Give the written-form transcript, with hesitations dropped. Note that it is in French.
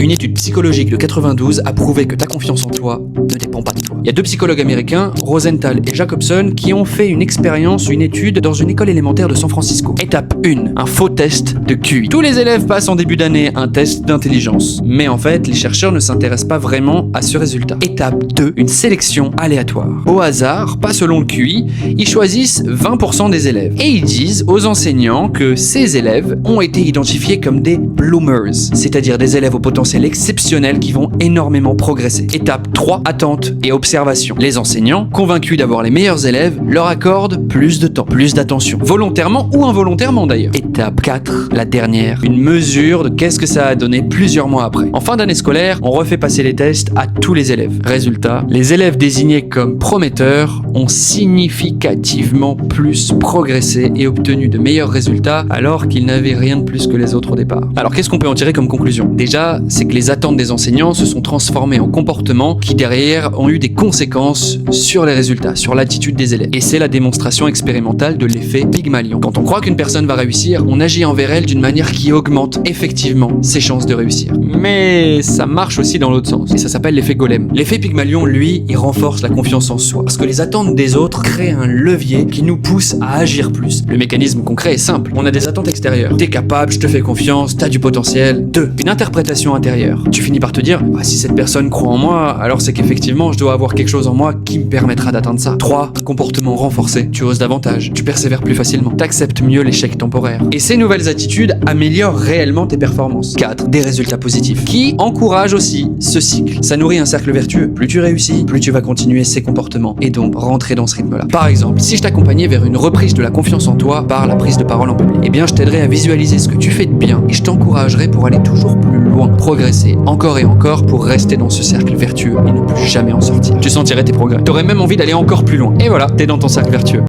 Une étude psychologique de 92 a prouvé que ta confiance en toi ne dépend pas de toi. Il y a deux psychologues américains, Rosenthal et Jacobson, qui ont fait une étude dans une école élémentaire de San Francisco. Étape 1, un faux test de QI. Tous les élèves passent en début d'année un test d'intelligence. Mais en fait, les chercheurs ne s'intéressent pas vraiment à ce résultat. Étape 2, une sélection aléatoire. Au hasard, pas selon le QI, ils choisissent 20% des élèves. Et ils disent aux enseignants que ces élèves ont été identifiés comme des bloomers, c'est-à-dire des élèves au potentiel exceptionnel qui vont énormément progresser. Étape 3, attente et observation. Les enseignants, convaincus d'avoir les meilleurs élèves, leur accordent plus de temps, plus d'attention, volontairement ou involontairement d'ailleurs. Étape 4, la dernière, une mesure de qu'est-ce que ça a donné plusieurs mois après. En fin d'année scolaire, on refait passer les tests à tous les élèves. Résultat, les élèves désignés comme prometteurs ont significativement plus progressé et obtenu de meilleurs résultats alors qu'ils n'avaient rien de plus que les autres au départ. Alors qu'est-ce qu'on peut en tirer comme conclusion? Déjà, c'est que les attentes des enseignants se sont transformées en comportements qui derrière ont eu des conséquences sur les résultats, sur l'attitude des élèves. Et c'est la démonstration expérimentale de l'effet Pygmalion. Quand on croit qu'une personne va réussir, on agit envers elle d'une manière qui augmente effectivement ses chances de réussir. Mais ça marche aussi dans l'autre sens, et ça s'appelle l'effet Golem. L'effet Pygmalion, lui, il renforce la confiance en soi, parce que les attentes des autres créent un levier qui nous pousse à agir plus. Le mécanisme concret est simple, on a des attentes extérieures. T'es capable, je te fais confiance, t'as du potentiel. 2. Une interprétation intérieure. Tu finis par te dire, si cette personne croit en moi, alors c'est qu'effectivement je dois avoir quelque chose en moi qui me permettra d'atteindre ça. 3. Un comportement renforcé. Tu oses davantage, tu persévères plus facilement, t'acceptes mieux l'échec temporaire. Et ces nouvelles attitudes améliorent réellement tes performances. 4. Des résultats positifs, qui encouragent aussi ce cycle. Ça nourrit un cercle vertueux. Plus tu réussis, plus tu vas continuer ces comportements et donc rentrer dans ce rythme-là. Par exemple, si je t'accompagnais vers une reprise de la confiance en toi par la prise de parole en public, eh bien je t'aiderais à visualiser ce que tu fais de bien et je t'encouragerais pour aller toujours plus loin, progresser encore et encore pour rester dans ce cercle vertueux et ne plus jamais en sortir. Tu sentirais tes progrès. T'aurais même envie d'aller encore plus loin. Et voilà, t'es dans ton cercle vertueux.